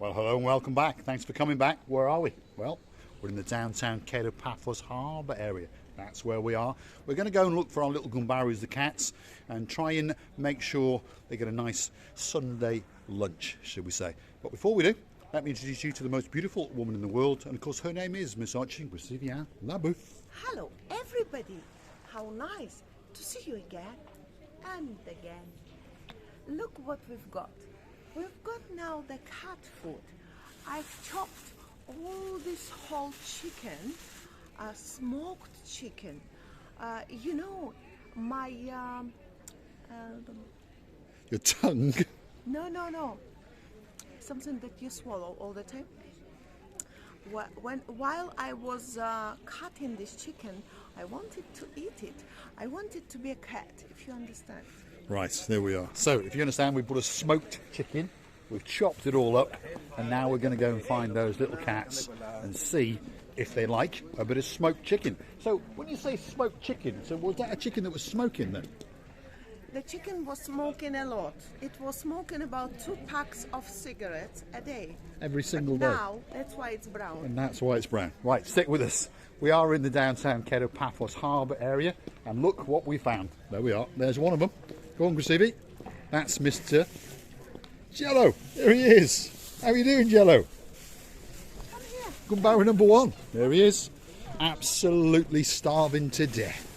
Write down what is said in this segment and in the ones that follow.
Well, hello and welcome back. Thanks for coming back. Where are we? Well, we're in the downtown Paphos Harbour area. That's where we are. We're going to go and look for our little gumbarus, the cats, and try and make sure they get a nice Sunday lunch, should we say. But before we do, let me introduce you to the most beautiful woman in the world, and of course her name is Miss Archie Grisivia Labu. Hello everybody, how nice to see you again and again. Look what we've got. We've got now the cat food. I've chopped all this whole chicken, smoked chicken. You know, my Your tongue? No. Something that you swallow all the time. While I was cutting this chicken, I wanted to eat it. I wanted to be a cat, if you understand. Right, there we are. So, if you understand, we put a smoked chicken, we've chopped it all up, and now we're going to go and find those little cats and see if they like a bit of smoked chicken. So, when you say smoked chicken, so was that a chicken that was smoking then? The chicken was smoking a lot. It was smoking about 2 packs of cigarettes a day. Every single day? Now, that's why it's brown. And that's why it's brown. Right, stick with us. We are in the downtown Paphos Harbour area, and look what we found. There we are. There's one of them. Go on, Grisivi. That's Mr. Jello. There he is. How are you doing, Jello? Come here. Gumbaro number 1. There he is. Absolutely starving to death.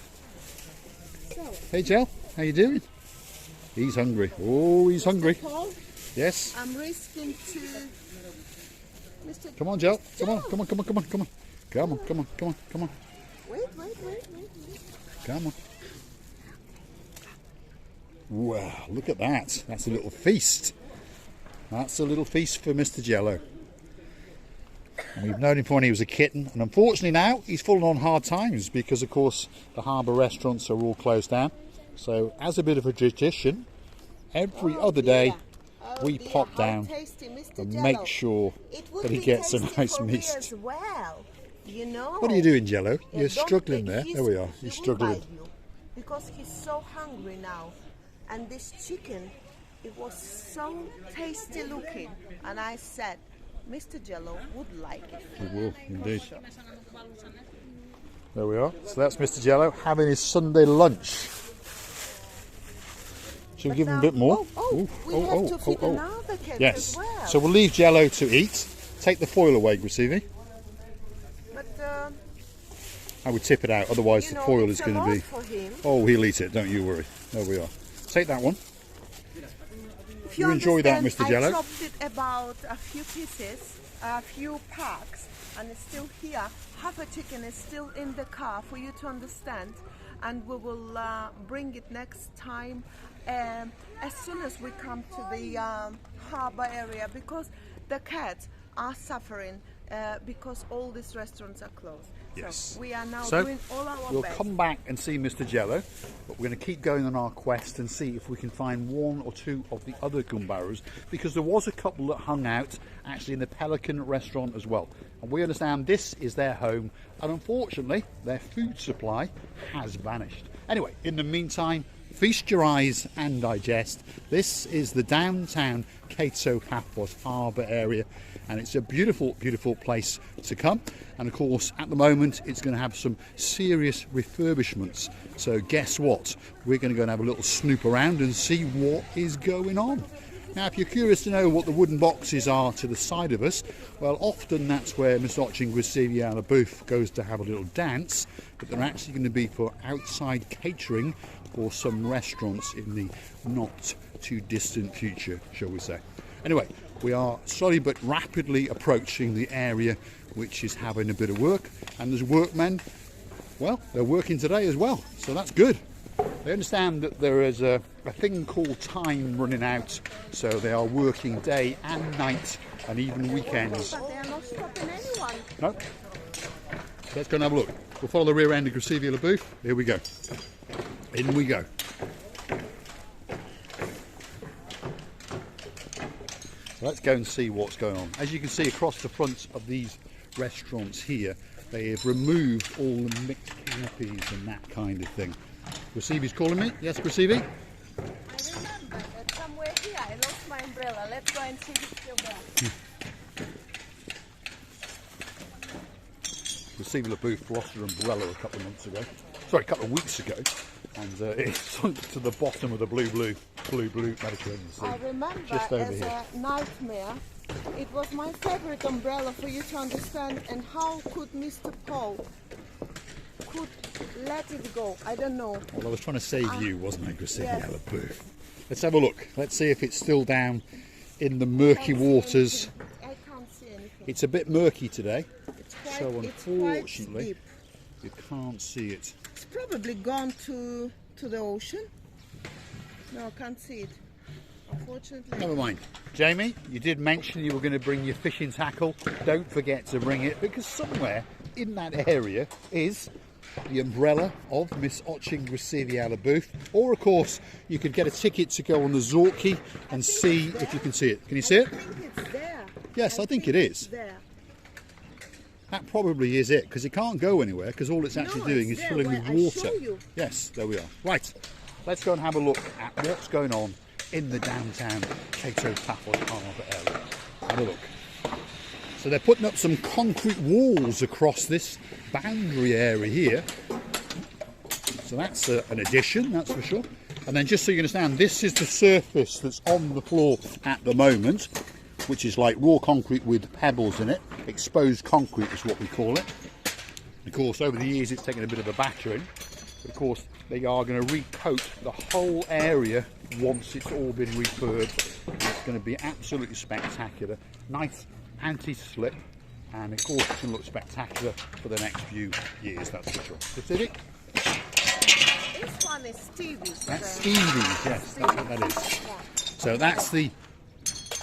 Hey, Jell. How you doing? He's hungry. Oh, he's hungry. Paul, Yes. I'm risking to... Mr. Come on, Jell. Come on. Joe. Come on. Come on. Come on. Come on. Come on. Come on. Come on. Come on. Wait. Come on. Wow, look at that. That's a little feast. That's a little feast for Mr. Jello. And we've known him from when he was a kitten, and unfortunately now he's fallen on hard times because, of course, the harbour restaurants are all closed down. So, as a bit of a tradition, every other day we pop down and make sure that he gets a nice meal. Well, you know. What are you doing, Jello? Yeah, You're don't struggling think there. There we are. he You're will struggling. bite you because he's so hungry now. And this chicken, it was so tasty looking. And I said, Mr. Jello would like it. He will, indeed. There we are. So that's Mr. Jello having his Sunday lunch. Should we give him a bit more? We have to feed another cat Yes. as well. So we'll leave Jello to eat. Take the foil away, Grisivi. But, I would tip it out, otherwise the foil is it's a going to lot be... for him. Oh, he'll eat it, don't you worry. There we are. Take that one. If You enjoy that, understand, Mr. Jello? I chopped it about a few pieces, a few packs, and it's still here. Half a chicken is still in the car for you to understand, and we will bring it next time as soon as we come to the harbour area, because the cats are suffering because all these restaurants are closed. Yes. So we are now So doing all our we'll best. come back and see Mr. Jello, but we're going to keep going on our quest and see if we can find 1 or 2 of the other gumbarus, because there was a couple that hung out actually in the Pelican restaurant as well. And we understand this is their home, and unfortunately their food supply has vanished. Anyway, in the meantime, feast your eyes and digest. This is the downtown Paphos Harbour area, and it's a beautiful, beautiful place to come. And of course, at the moment, it's going to have some serious refurbishments. So guess what? We're going to go and have a little snoop around and see what is going on. Now, if you're curious to know what the wooden boxes are to the side of us, well, often that's where Miss Archie Grisivia and the booth goes to have a little dance, but they're actually going to be for outside catering for some restaurants in the not too distant future, shall we say. Anyway, we are slowly but rapidly approaching the area which is having a bit of work, and there's workmen. Well, they're working today as well, so that's good. They understand that there is a thing called time running out, so they are working day and night and even weekends. But they are not stopping anyone. No. Let's go and have a look. We'll follow the rear end of Grisivia the booth. Here we go. In we go. So let's go and see what's going on. As you can see across the front of these restaurants here, they have removed all the mixed canopies and that kind of thing. Grisivi's calling me. Yes, Grisivi? I remember that somewhere here I lost my umbrella. Let's go and see if it's still there. received a booth lost her umbrella a couple of months ago. Sorry, a couple of weeks ago. And it sunk to the bottom of the blue Mediterranean Sea. I remember just over as here. a nightmare, it was my favorite umbrella for you to understand, and how could Mr. Paul could let it go? I don't know. Well, I was trying to save you, wasn't I, Graciela yes. booth? Let's have a look. Let's see if it's still down in the murky waters. I can't see anything. It's a bit murky today, It's quite, so it's unfortunately quite deep. you can't see it. It's probably gone to the ocean. No, I can't see it. Unfortunately. Never mind. Jamie, you did mention you were going to bring your fishing tackle. Don't forget to bring it, because somewhere in that area is the umbrella of Miss Oching Graciela booth. Or, of course, you could get a ticket to go on the Zorki and see if you can see it. Can you see it? I think it's there. Yes, I think it it's is. there. That probably is it, because it can't go anywhere, because all it's actually doing is there, filling where with I water. show you. Yes, there we are. Right, let's go and have a look at what's going on in the downtown Paphos Harbour area. Have a look. So they're putting up some concrete walls across this boundary area here. So that's an addition, that's for sure. And then just so you understand, this is the surface that's on the floor at the moment, which is like raw concrete with pebbles in it. Exposed concrete is what we call it. Of course, over the years it's taken a bit of a battering. But of course, they are going to recoat the whole area once it's all been refurbed. It's going to be absolutely spectacular. Nice anti-slip, and of course it's going to look spectacular for the next few years, that's for sure. Pacific? This one is Stevie's. That's Stevie's, yes, that's what that is. So that's the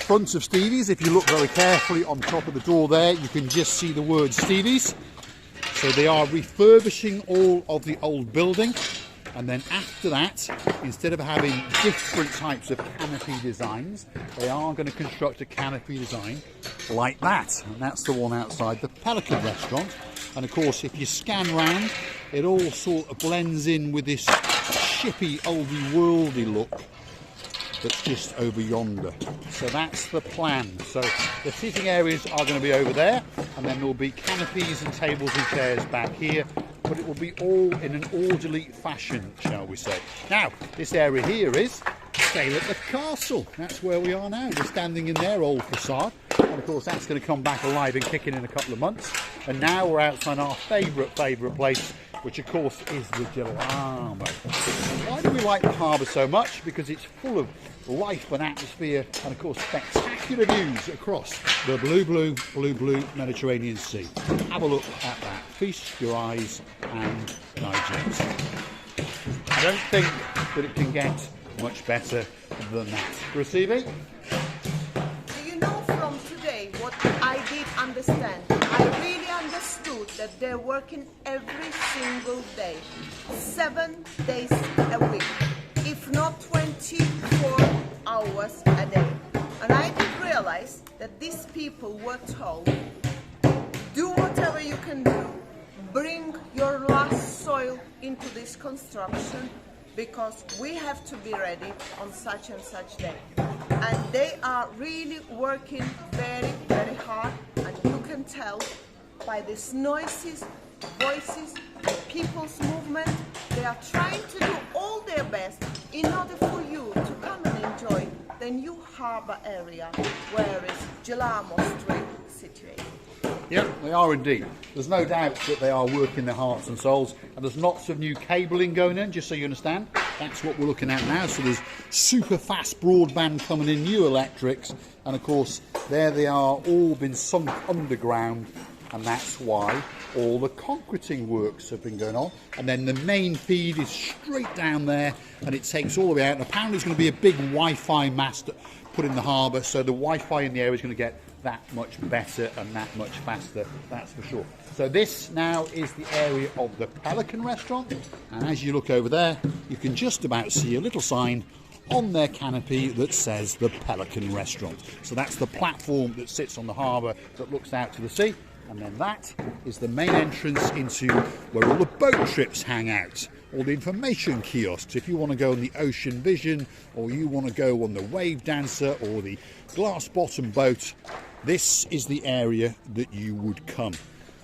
front of Stevie's. If you look very carefully on top of the door there, you can just see the word Stevie's. So they are refurbishing all of the old building, and then after that, instead of having different types of canopy designs, they are going to construct a canopy design like that, and that's the one outside the Pelican restaurant. And of course, if you scan round, it all sort of blends in with this shippy, oldie worldy look that's just over yonder. So that's the plan. So the sitting areas are going to be over there, and then there'll be canopies and tables and chairs back here, but it will be all in an orderly fashion, shall we say. Now, this area here is Sail at the Castle. That's where we are now. We're standing in their old facade, and of course that's going to come back alive and kicking in a couple of months. And now we're outside our favourite place, which of course is the Jello. Why do we like the harbour so much? Because it's full of life and atmosphere, and of course spectacular views across the blue Mediterranean Sea. Have a look at that. Feast your eyes and digest. I don't think that it can get much better than that. Receiving? Do you know from today what I did understand? I really understood that they're working every single day, 7 days a week, if not 24 hours a day. And I did realize that these people were told, do whatever you can do, bring your last soil into this construction, because we have to be ready on such and such day. And they are really working very, very hard, and you can tell by these noises, voices, people's movement. They are trying to do all their best in order for you to come and enjoy the new harbour area where is Jello Street situated. Yep, they are indeed. There's no doubt that they are working their hearts and souls, and there's lots of new cabling going in, just so you understand. That's what we're looking at now. So there's super fast broadband coming in, new electrics, and of course there they are, all been sunk underground, and that's why all the concreting works have been going on. And then the main feed is straight down there, and it takes all the way out. And apparently there's going to be a big Wi-Fi mast put in the harbour, so the Wi-Fi in the area is going to get that much better and that much faster, that's for sure. So this now is the area of the Pelican restaurant, and as you look over there, you can just about see a little sign on their canopy that says the Pelican restaurant. So that's the platform that sits on the harbour that looks out to the sea, and then that is the main entrance into where all the boat trips hang out, all the information kiosks. If you want to go on the Ocean Vision, or you want to go on the Wave Dancer or the glass bottom boat, this is the area that you would come.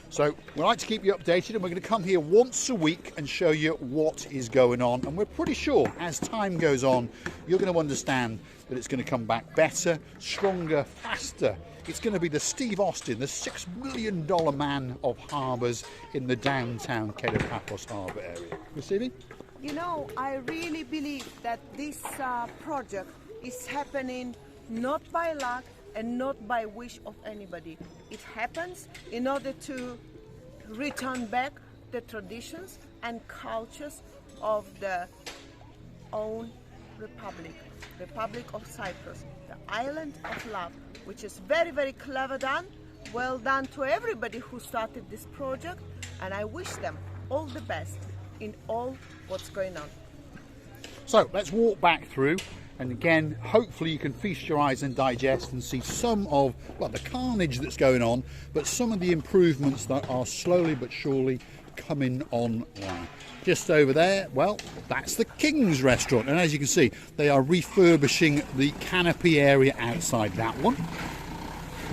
So we like to keep you updated, and we're going to come here once a week and show you what is going on. And we're pretty sure as time goes on, you're going to understand that it's going to come back better, stronger, faster. It's going to be the Steve Austin, the $6 million man of harbours in the downtown Cape of Paphos Harbour area. You see me? You know, I really believe that this project is happening not by luck and not by wish of anybody. It happens in order to return back the traditions and cultures of the own Republic of Cyprus, the island of love, which is very, very clever done. Well done to everybody who started this project, and I wish them all the best in all what's going on. So let's walk back through, and again, hopefully you can feast your eyes and digest and see some of, well, the carnage that's going on, but some of the improvements that are slowly but surely coming online. Just over there, well, that's the King's Restaurant, and as you can see, they are refurbishing the canopy area outside that one.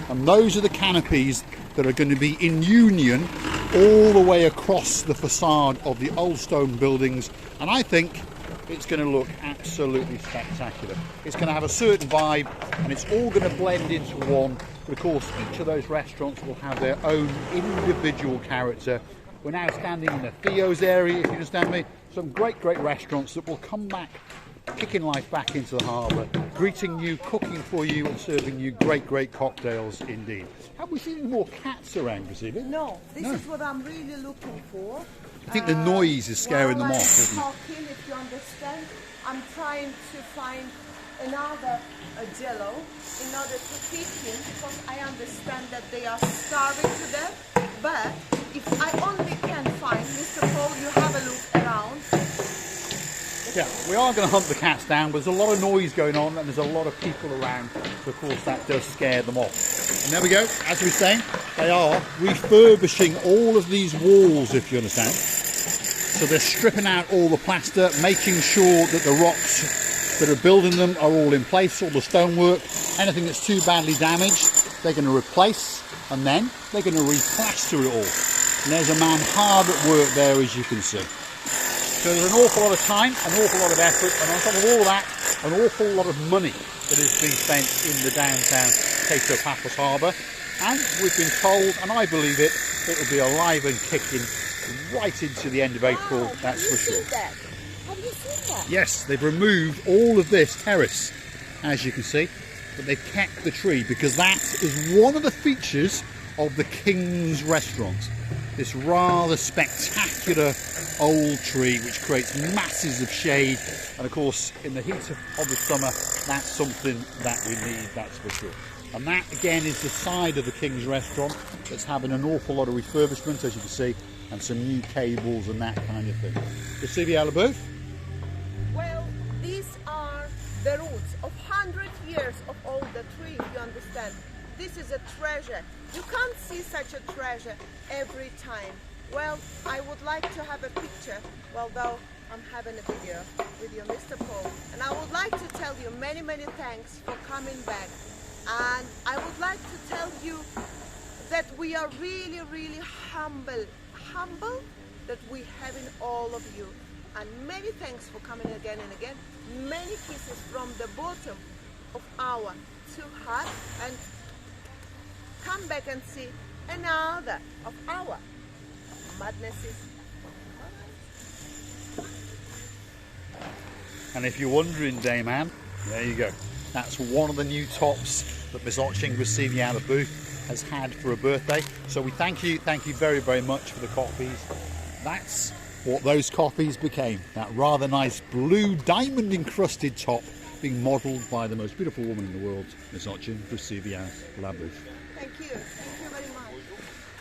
And those are the canopies that are going to be in union all the way across the facade of the old stone buildings, and I think it's going to look absolutely spectacular. It's going to have a certain vibe, and it's all going to blend into one, but of course each of those restaurants will have their own individual character. We're now standing in the Theo's area, if you understand me. Some great restaurants that will come back, kicking life back into the harbour, greeting you, cooking for you, and serving you great cocktails indeed. Have we seen any more cats around, Priscilla? No, this is what I'm really looking for. I think the noise is scaring them while off, I'm isn't it? talking, if you understand, I'm trying to find another Jello in order to feed him, because I understand that they are starving to death. But if I only can find, Mr. Paul, you have a look around. Yeah, we are going to hunt the cats down, but there's a lot of noise going on and there's a lot of people around, so of course that does scare them off. And there we go, as we were saying, they are refurbishing all of these walls, if you understand. So they're stripping out all the plaster, making sure that the rocks that are building them are all in place, all the stonework. Anything that's too badly damaged, they're going to replace, and then they're going to replaster it all. And there's a man hard at work there, as you can see. So there's an awful lot of time, an awful lot of effort, and on top of all of that, an awful lot of money that is being spent in the downtown Cape of Paphos Harbour. And we've been told, and I believe it, it'll be alive and kicking right into the end of April, that's for sure. Have you seen that? Yes, they've removed all of this terrace, as you can see, but they've kept the tree because that is one of the features of the King's Restaurant. This rather spectacular old tree which creates masses of shade, and of course in the heat of the summer that's something that we need, that's for sure. And that again is the side of the King's Restaurant that's having an awful lot of refurbishment, as you can see, and some new cables and that kind of thing. You see the Alabooth? Well, these are the roots of 100 years of old the tree, if you understand. This is a treasure. You can't see such a treasure every time. Well, I would like to have a picture, well, though I'm having a video with you, Mr. Paul. And I would like to tell you many thanks for coming back. And I would like to tell you that we are really humble that we have in all of you. And many thanks for coming again and again. Many kisses from the bottom of our two hearts, and come back and see another of our madnesses. And if you're wondering, Dame Anne, there you go. That's one of the new tops that Miss Otching Receiving Out of Booth has had for a birthday. So we thank you very much for the coffees. That's what those coffees became. That rather nice blue diamond encrusted top being modelled by the most beautiful woman in the world, Miss Otching Receiving Out of Booth. Thank you very much.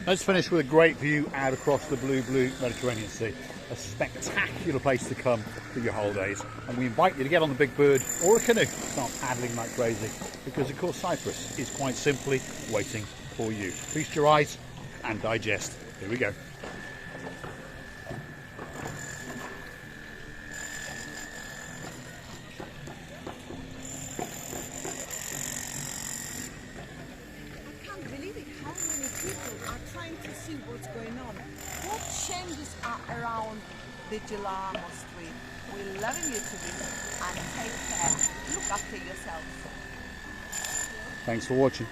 Let's finish with a great view out across the blue Mediterranean Sea. A spectacular place to come for your holidays, and we invite you to get on the big bird or a canoe, start paddling like crazy, because of course Cyprus is quite simply waiting for you. Feast your eyes and digest. Here we go. I can't believe it, how many people are trying to see what's going on. What changes are around the Jello Street? We're loving you to be, and take care. Look after yourselves. Thanks for watching.